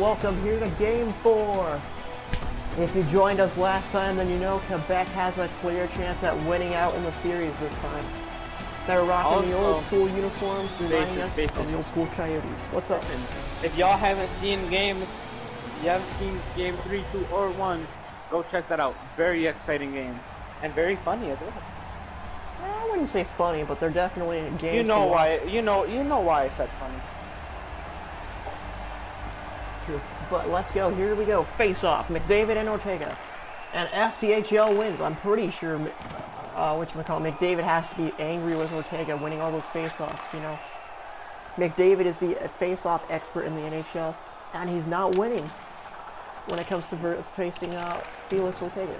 welcome here to Game 4. If you joined us last time, then you know Quebec has a clear chance at winning out in the series this time. They're rocking the old school uniforms, reminding us of the old school Coyotes. What's up? Listen, if y'all haven't seen games, you haven't seen Game 3, 2, or 1, go check that out. Very exciting games. And very funny as well. I wouldn't say funny, but they're definitely games. You know why? You know why I said funny. True. But let's go. Here we go. Face off. McDavid and Ortega. And FTHL wins. I'm pretty sure McDavid has to be angry with Ortega winning all those face-offs, you know. McDavid is the face-off expert in the NHL, and he's not winning when it comes to facing Felix Ortega.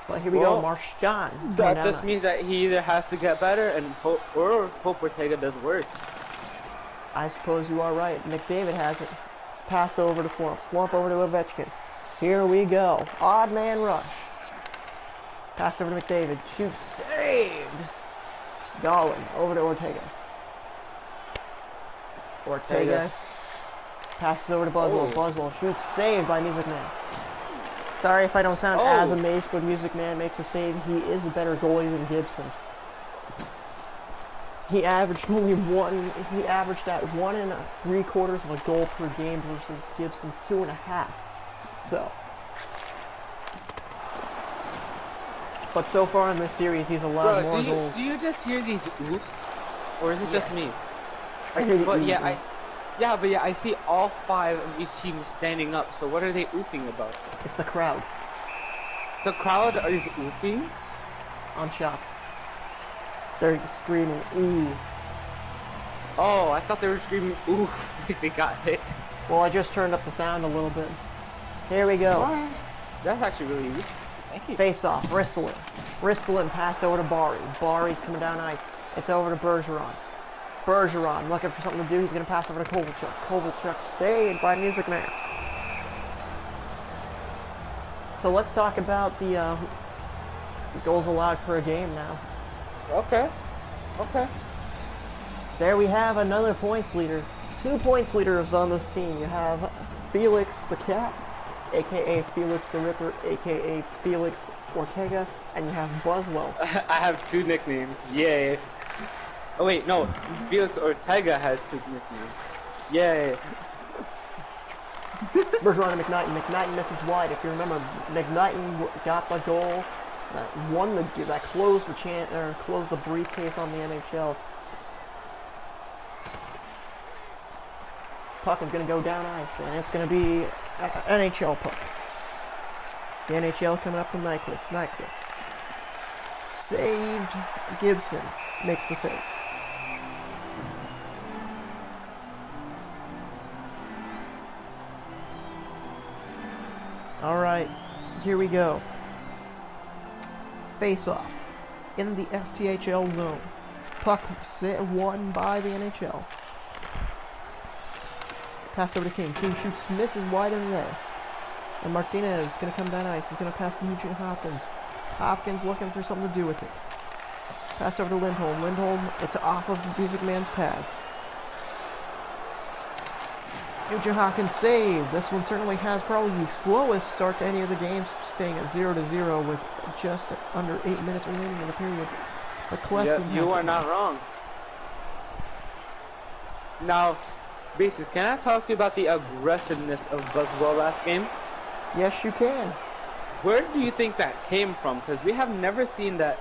But here we go, Marchand. That just means that he either has to get better and hope Ortega does worse. I suppose you are right. McDavid has it. Pass over to Slump. Slump over to Ovechkin. Here we go. Odd man rush. Passed over to McDavid. Shoot. Saved. Gollin over to Ortega. Ortega. Passes over to Buzzwell. Buzzwell shoots. Saved by Music Man. Sorry if I don't sound as amazed when Music Man makes a save. He is a better goalie than Gibson. He averaged only he averaged at 1 3/4 of a goal per game versus Gibson's 2.5. So. But so far in this series, he's allowed more goals. Do you just hear these oofs? Or is it just me? I hear the but I see all 5 of each team standing up, so what are they oofing about? It's the crowd. The crowd is oofing? On shots. They're screaming, ooh. Oh, I thought they were screaming, ooh, like they got hit. Well, I just turned up the sound a little bit. Here we go. That's actually really easy. Thank you. Face off, Ristolainen. Ristolainen passed over to Barry. Barry's coming down ice. It's over to Bergeron. Bergeron looking for something to do. He's going to pass over to Kovalchuk. Kovalchuk saved by Music Man. So let's talk about the goals allowed per game now. Okay. There we have another points leader. 2 points leaders on this team. You have Felix the Cat, aka Felix the Ripper, aka Felix Ortega, and you have Buzzwell. I have 2 nicknames. Yay. Oh wait, no. Felix Ortega has 2 nicknames. Yay. Bergeron and McKnighton. McKnighton misses wide. If you remember, McKnighton got the goal that closed closed the briefcase on the NHL. Puck is going to go down ice, and it's going to be an NHL puck. The NHL coming up to Nyquist. Nyquist saved. Gibson makes the save. All right, here we go. Face-off in the FTHL zone. Puck won by the NHL. Pass over to King. King shoots, misses wide in there. And Martinez is going to come down ice. He's going to pass to Nugent Hopkins. Hopkins looking for something to do with it. Passed over to Lindholm. Lindholm, it's off of Music Man's pads. Nugent Hopkins saved. This one certainly has probably the slowest start to any of the games, staying at 0-0 with just under 8 minutes remaining in the period. But you are not wrong. Now, Basis, can I talk to you about the aggressiveness of Buzzwell last game? Yes, you can. Where do you think that came from? Because we have never seen that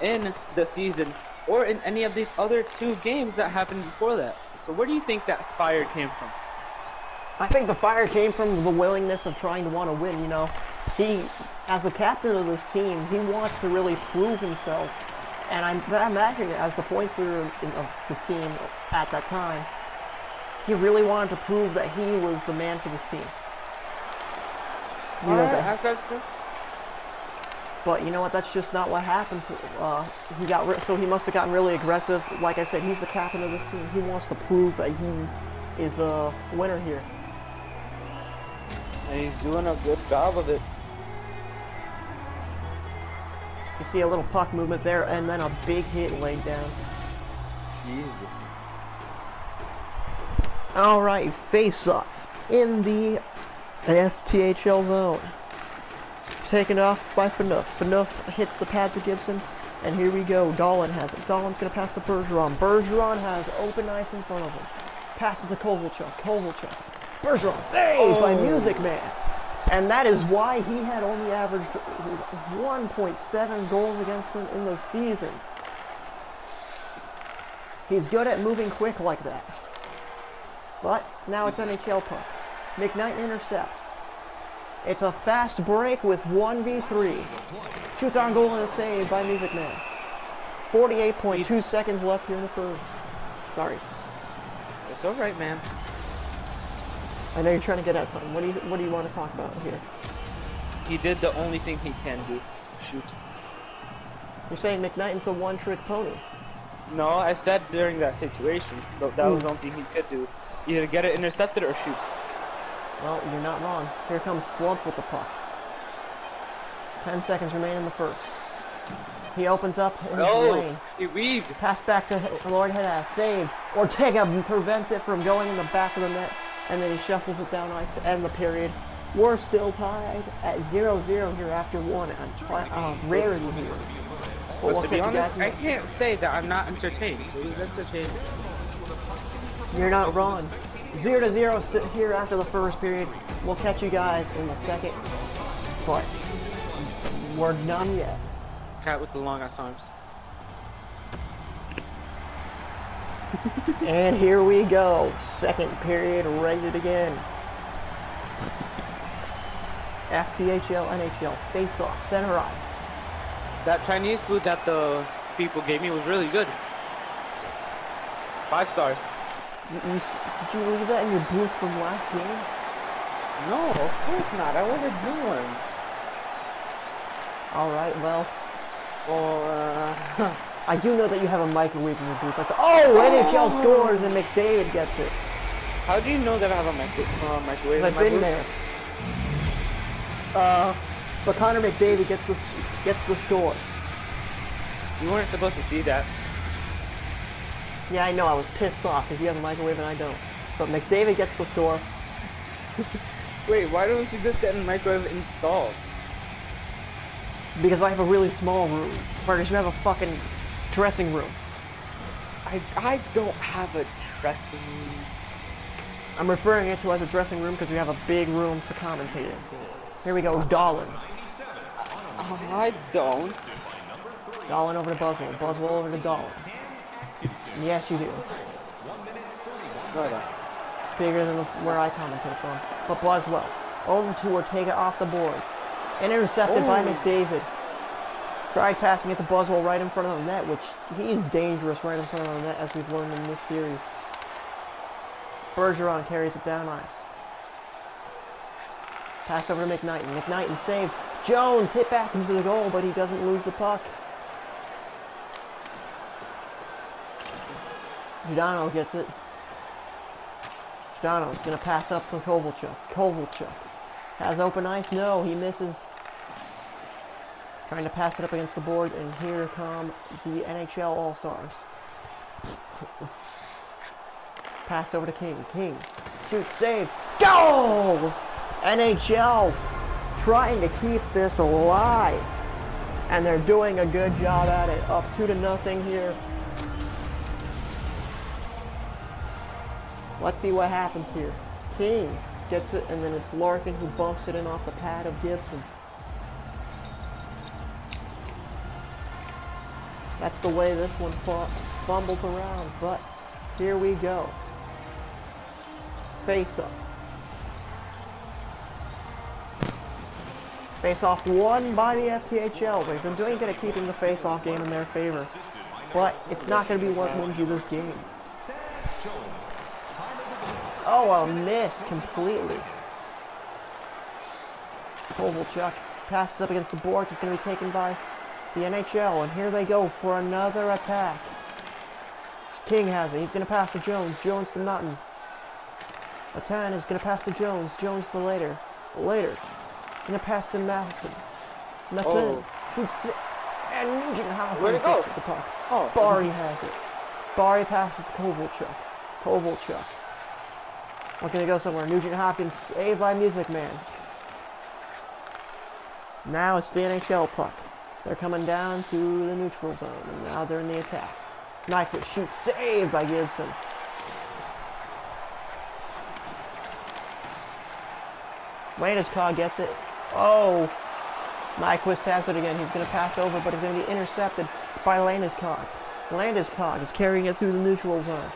in the season or in any of the other 2 games that happened before that. So where do you think that fire came from? I think the fire came from the willingness of trying to want to win, you know. He, as the captain of this team, he wants to really prove himself. And I'm imagining as the points leader of the team at that time, he really wanted to prove that he was the man for this team. But you know what? That's just not what happened. He must have gotten really aggressive. Like I said, he's the captain of this team. He wants to prove that he is the winner here. And he's doing a good job of it. You see a little puck movement there, and then a big hit laid down. Jesus. Alright, face off. in the FTHL zone. Taken off by Phaneuf. Phaneuf hits the pads of Gibson, and here we go. Dahlin has it. Dahlin's going to pass to Bergeron. Bergeron has open ice in front of him. Passes to Kovalchuk. Kovalchuk. Bergeron saved by Music Man. And that is why he had only averaged 1.7 goals against him in the season. He's good at moving quick like that. But now it's NHL puck. McKnight intercepts. It's a fast break with 1v3. Shoots on goal and a save by Music Man. 48.2 seconds left here in the first. Sorry. It's alright, man. I know you're trying to get at something. What do you want to talk about here? He did the only thing he can do. Shoot. You're saying McKnighton's a one-trick pony. No, I said during that situation, that was the only thing he could do. Either get it intercepted or shoot. Well, you're not wrong. Here comes Slump with the puck. 10 seconds remain in the first. He opens up in his lane. He weaved. Pass back to Lord Headass. Save. Ortega prevents it from going in the back of the net, and then he shuffles it down ice to end the period. We're still tied at 0-0 here after one. Rarity here. But to be honest, I can't say that I'm not entertained. It was entertaining. You're not wrong. 0-0 here after the first period. We'll catch you guys in the second, but we're done yet. Cat with the long ass arms. And here we go. Second period, ready to begin. FTHL-NHL face-off, center ice. That Chinese food that the people gave me was really good. 5 stars. Did you leave that in your booth from last game? No, of course not. I ordered new ones. Alright, well. I do know that you have a microwave in your booth. NHL scores and McDavid gets it. How do you know that I have a microwave in I've my been booth? there. But Connor McDavid gets the score. You weren't supposed to see that. Yeah, I know. I was pissed off because you have a microwave and I don't. But McDavid gets the score. Wait, why don't you just get a microwave installed? Because I have a really small room. Marcus, you have a fucking dressing room. I don't have a dressing room. I'm referring it to as a dressing room because we have a big room to commentate in. Here we go, Dahlin. I don't. Dahlin over to Buswell. Buswell over to Dahlin. Yes, you do. No. Bigger than where I commentate from. But Buswell over to Ortega off the board. And intercepted by McDavid. Tried passing it to Buswell right in front of the net, which he's dangerous right in front of the net as we've learned in this series. Bergeron carries it down ice. Passed over to McKnighton. McKnighton saved. Jones hit back into the goal, but he doesn't lose the puck. Giordano gets it. Giordano's going to pass up to Kovalchuk. Kovalchuk has open ice. No, he misses. Trying to pass it up against the board, and here come the NHL All-Stars. Passed over to King. King shoots, save, goal! NHL trying to keep this alive, and they're doing a good job at it. Up 2-0 here. Let's see what happens here. King gets it, and then it's Larkin who bumps it in off the pad of Gibson. That's the way this one fumbles around, but here we go. Face up. Face-off won by the FTHL. They've been doing good at keeping the face-off game in their favor, but it's not going to be what wins you this game. Oh, a miss completely. Kovalchuk passes up against the boards. It's going to be taken by the NHL, and here they go for another attack. King has it. He's going to pass to Jones. Jones to Nutton. Atan is going to pass to Jones. Jones to Later. Later. Going to pass to Malkin. Nutton shoots it. And Nugent Where'd it go? gets the puck. Barry has it. Barry passes to Kovalchuk. Kovalchuk. Looking to go somewhere. Nugent Hopkins saved by Music Man. Now it's the NHL puck. They're coming down to the neutral zone, and now they're in the attack. Nyquist shoots, saved by Gibson. Landeskog gets it. Oh! Nyquist has it again. He's going to pass over, but it's going to be intercepted by Landeskog. Landeskog is carrying it through the neutral zone.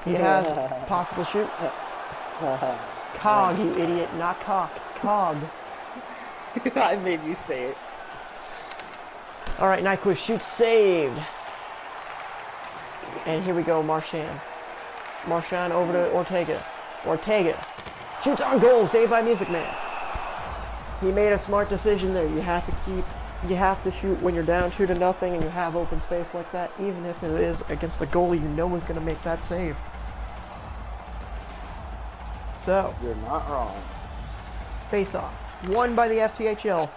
He has possible shoot. Cog, you idiot, not cock. Cog. I made you say it. Alright, Nyquist shoots, saved. And here we go, Marchand. Marchand over to Ortega. Ortega shoots on goal, saved by Music Man. He made a smart decision there. You have to shoot when you're down 2-0 and you have open space like that, even if it is against a goalie you know is going to make that save. So, You're not wrong. face off. Won by the FTHL.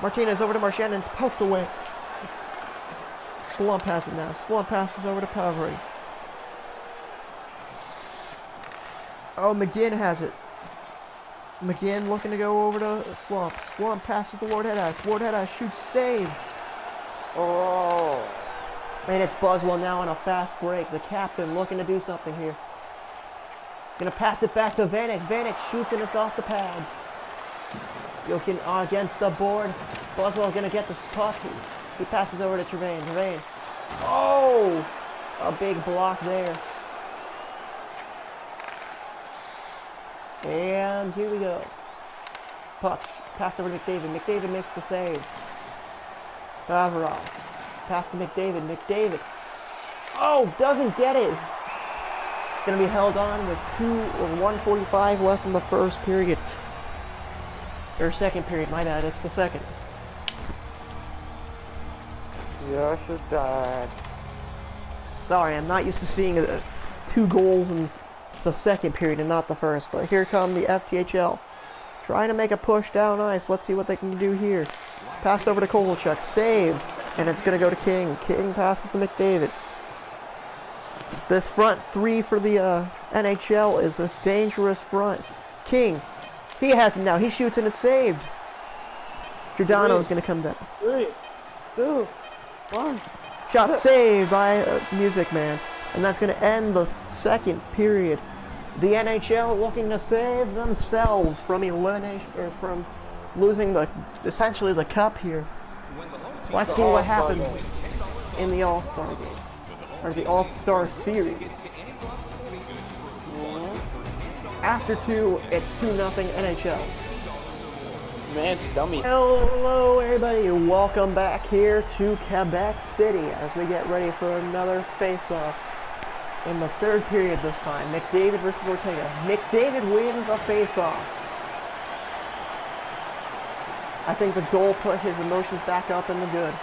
Martinez over to Marchand and it's poked away. Slump has it now. Slump passes over to Pavry. Oh, McGinn has it. McGinn looking to go over to Slump. Slump passes to Lord Headass. Lord Headass shoots, save. Oh. And it's Boswell now on a fast break. The captain looking to do something here. He's going to pass it back to Vanek. Vanek shoots and it's off the pads. Jokin against the board. Boswell going to get this puck. He passes over to Trevane. Trevane. Oh! A big block there. And here we go. Puck. Pass over to McDavid. McDavid makes the save. Pavarov. Pass to McDavid. McDavid. Oh! Doesn't get it! It's going to be held on with 1:45 left in the first period. Or second period, my bad, it's the second. You should die. Sorry, I'm not used to seeing 2 goals in the second period and not the first, but here come the FTHL. Trying to make a push down ice, let's see what they can do here. Passed over to Kovalchuk, saved, and it's going to go to King. King passes to McDavid. This front 3 for the NHL is a dangerous front. King. He has it now. He shoots and it's saved. Giordano is going to come down. 3, 2, 1. Shot saved by Music Man. And that's going to end the second period. The NHL looking to save themselves from elimination, or from losing essentially the cup here. Let's see what happens in the All-Star game. Or the All-Star series. After 2, it's 2-0 NHL. Man, dummy. Hello everybody, welcome back here to Quebec City as we get ready for another face-off. In the third period this time, McDavid versus Ortega. McDavid wins a face-off. I think the goal put his emotions back up in the good.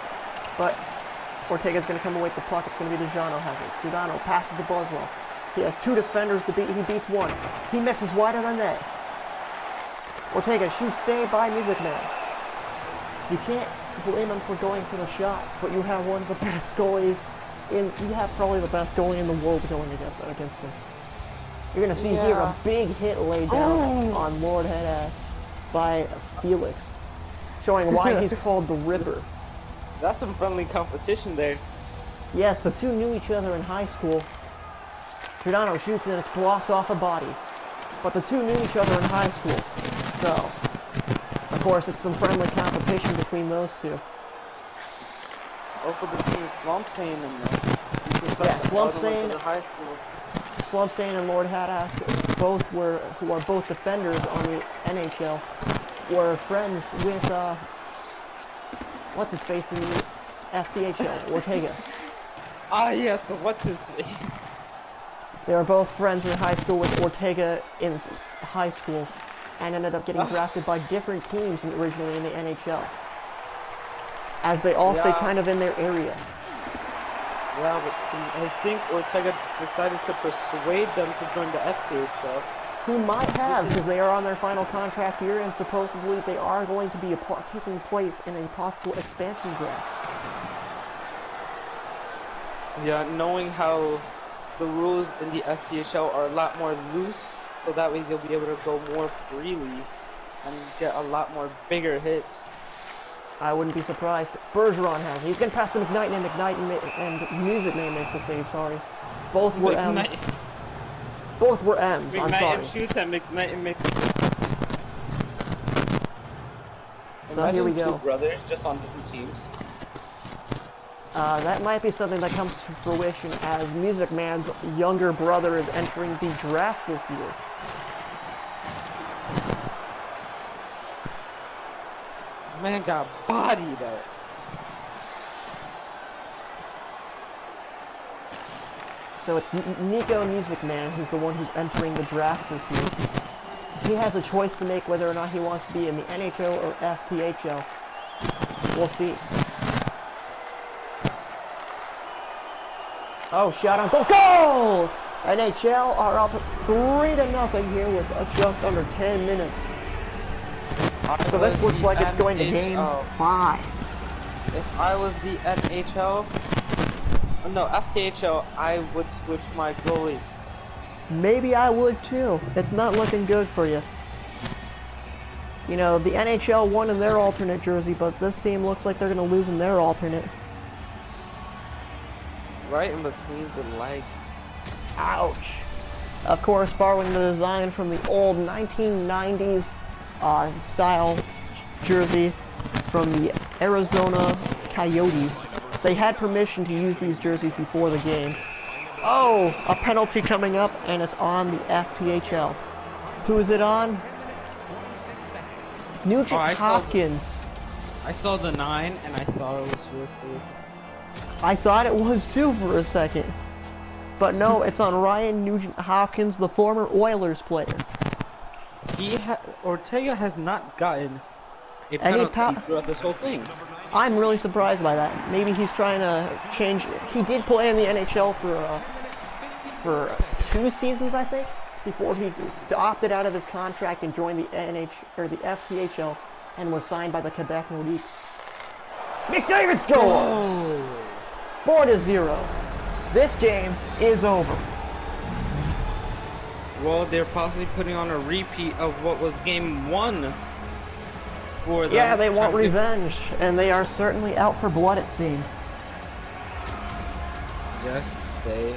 But Ortega's going to come away with the puck. It's going to be DeJano has it. Giordano passes to Boswell. He has 2 defenders to beat. He beats 1. He misses wide of the net. Ortega shoots, saved by Music Man. You can't blame him for going for the shot, but you have one of the best goalies you have probably the best goalie in the world going against him. You're gonna see here a big hit laid down on Lord Headass by Felix, showing why he's called the Ripper. That's some friendly competition there. Yes, the 2 knew each other in high school. Giordano shoots and it's blocked off a body. But the 2 knew each other in high school. So, of course, it's some friendly competition between those 2. Also between Slumpsane and Slumpsane and Lord Hadas who are both defenders on the NHL, were friends with what's his face in the FTHL, Ortega. Ah yes, what's his face? They were both friends in high school with Ortega in high school, and ended up getting drafted by different teams originally in the NHL. As they all stay kind of in their area. Yeah, but I think Ortega decided to persuade them to join the FTHL. He might have, because they are on their final contract year, and supposedly they are going to be taking place in a possible expansion draft. Yeah, knowing how the rules in the FTHL are a lot more loose so that way they'll be able to go more freely and get a lot more bigger hits. I wouldn't be surprised. Bergeron has it. He's going to pass to McKnight, and Music Man makes the save, sorry. Both were M's. Both were M's, I'm sorry. McKnight shoots and McKnight makes it. So here we go. Two brothers just on different teams. That might be something that comes to fruition as Music Man's younger brother is entering the draft this year. Man got bodied out. So it's Nico Music Man who's the one who's entering the draft this year. He has a choice to make whether or not he wants to be in the NHL or FTHL. We'll see. Oh, shot on goal! Goal! NHL are up 3-0 here with just under 10 minutes. So this looks like it's going to game 5. If I was the FTHL, I would switch my goalie. Maybe I would too. It's not looking good for you. You know, the NHL won in their alternate jersey, but this team looks like they're going to lose in their alternate. Right in between the legs. Ouch. Of course, borrowing the design from the old 1990s style jersey from the Arizona Coyotes. They had permission to use these jerseys before the game. Oh, a penalty coming up, and it's on the FTHL. Who is it on? Nugent Hopkins. I saw the 9, and I thought it was 4-3. I thought it was too for a second. But no, it's on Ryan Nugent Hopkins, the former Oilers player. Ortega has not gotten a penalty throughout this whole thing. I'm really surprised by that. Maybe he's trying to change. He did play in the NHL for 2 seasons, I think, before he opted out of his contract and joined the the FTHL and was signed by the Quebec Nordiques. McDavid scores! 4-0. This game is over. Well, they're possibly putting on a repeat of what was game 1 for them. Yeah, they want revenge, and they are certainly out for blood, it seems. Yes, they.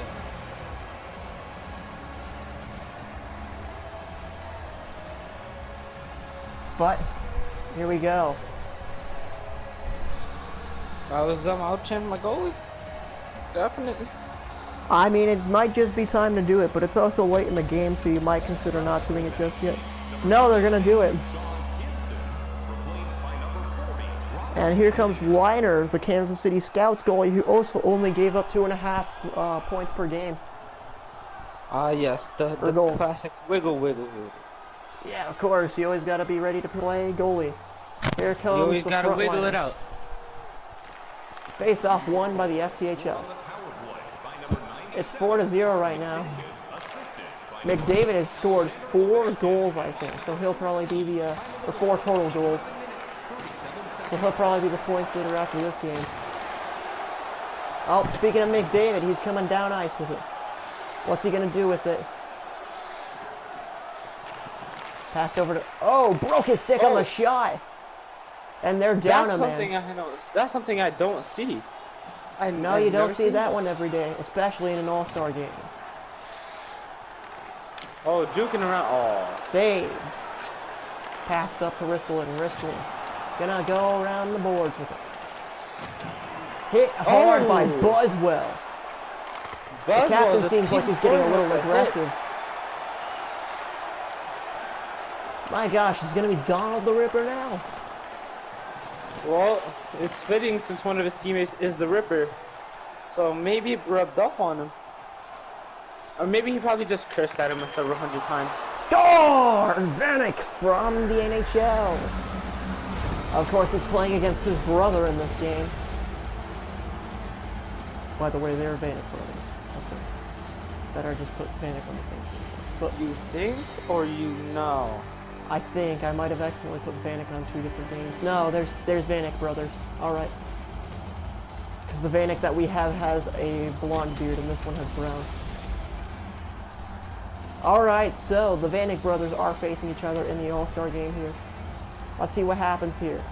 But here we go. If I was them, I would change my goalie. Definitely. I mean, it might just be time to do it, but it's also late in the game, so you might consider not doing it just yet. No, they're gonna do it. And here comes Liner, the Kansas City Scouts goalie, who also only gave up 2.5 points per game. Yes, the classic wiggle. Yeah, of course. You always got to be ready to play goalie. Here comes You always the got to front wiggle liners. it out. Face-off won by the FTHL. It's 4-0 right now. McDavid has scored 4 goals, I think, so he'll probably be the 4 total goals. So he'll probably be the points leader after this game. Oh, speaking of McDavid, he's coming down ice with it. What's he gonna do with it? Passed over to. Oh, broke his stick on the shot. And they're down a man. That's something I don't see. No, you don't see that one every day, especially in an all-star game. Oh, juking around. Oh. Save. Passed up to Ristolainen. Gonna go around the boards with it. Hit hard by Buswell. The captain seems like he's getting a little aggressive. My gosh, it's gonna be Donald the Ripper now. Well, it's fitting since one of his teammates is the Ripper. So maybe it rubbed off on him. Or maybe he probably just cursed at him several hundred times. Score! Vanek from the NHL. Of course, he's playing against his brother in this game. By the way, they're Vanek brothers. Okay. Better just put Vanek on the same team. But you think or you know? I think I might have accidentally put Vanek on 2 different games. No, there's Vanek brothers. All right. Because the Vanek that we have has a blonde beard, and this one has brown. Alright, so the Vanek brothers are facing each other in the All-Star game here. Let's see what happens here.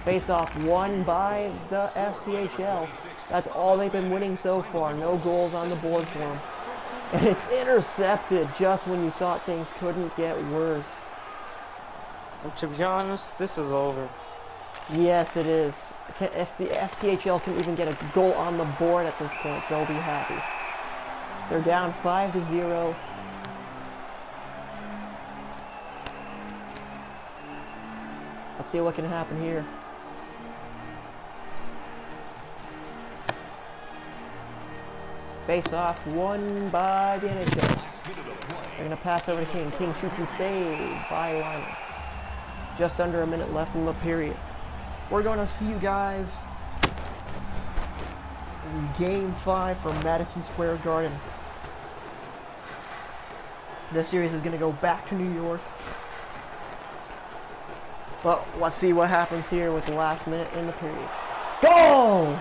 Face-off won by the FTHL. That's all they've been winning so far. No goals on the board for them. And it's intercepted just when you thought things couldn't get worse. And to be honest, this is over. Yes, it is. If the FTHL can even get a goal on the board at this point, they'll be happy. They're down 5-0. Let's see what can happen here. Face off, won by the NHL. They're going to pass over to King. King shoots and saved by Liner. Just under a minute left in the period. We're going to see you guys in Game 5 from Madison Square Garden. This series is going to go back to New York. But let's see what happens here with the last minute in the period. Goal!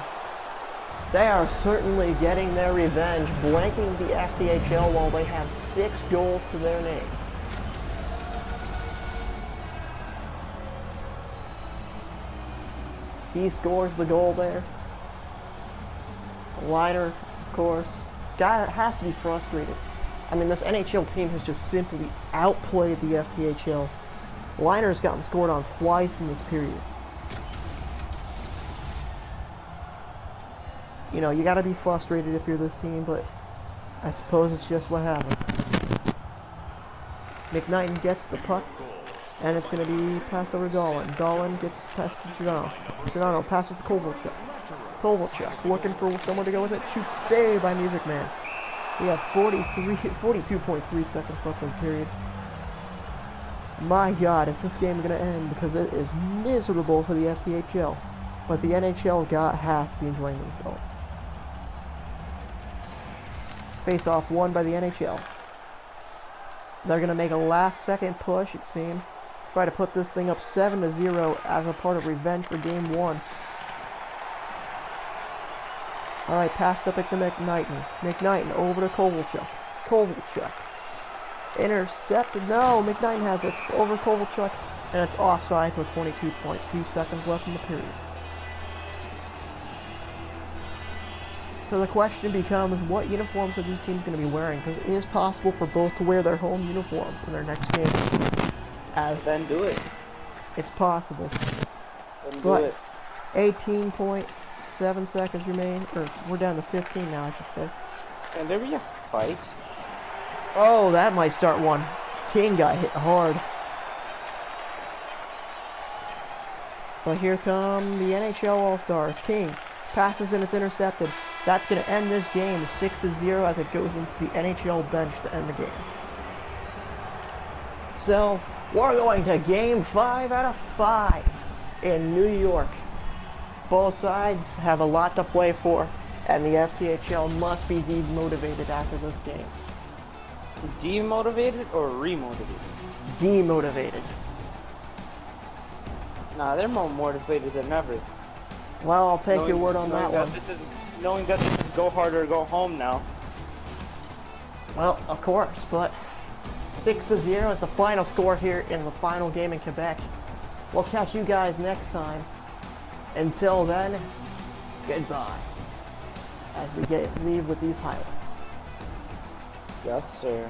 They are certainly getting their revenge, blanking the FTHL while they have 6 goals to their name. He scores the goal there. Liner, of course. Guy has to be frustrated. I mean, this NHL team has just simply outplayed the FTHL. Liner's gotten scored on twice in this period. You know, you gotta be frustrated if you're this team, but I suppose it's just what happens. McKnighton gets the puck, and it's gonna be passed over to Dolan. Dolan gets passed to Giordano. Giordano passes to Kovalchuk. Kovalchuk looking for someone to go with it. Shoots, saved by Music Man. We have 42.3 seconds left in the period. My God, is this game gonna end? Because it is miserable for the FTHL. But the NHL has to be enjoying themselves. Face-off won by the NHL. They're going to make a last-second push, it seems. Try to put this thing up 7-0 as a part of revenge for Game 1. Alright, passed up at the McKnighton. McKnighton over to Kovalchuk. Kovalchuk. Intercepted. No, McKnighton has it. It's over Kovalchuk. And it's offside with 22.2 seconds left in the period. So the question becomes, what uniforms are these teams going to be wearing? Because it is possible for both to wear their home uniforms in their next game. Then do it. It's possible. Then do But it. 18.7 seconds remain. Or we're down to 15 now, I should say. Can there be a fight? Oh, that might start one. King got hit hard. But here come the NHL All-Stars. King passes and it's intercepted. That's going to end this game 6-0 as it goes into the NHL bench to end the game. So, we're going to Game 5 out of 5 in New York. Both sides have a lot to play for, and the FTHL must be demotivated after this game. Demotivated or remotivated? Demotivated. Nah, they're more motivated than ever. Well, I'll take your word on that one. Knowing that this is go hard or go home now. Well, of course, but 6-0 is the final score here in the final game in Quebec. We'll catch you guys next time. Until then, goodbye. As we leave with these highlights. Yes, sir.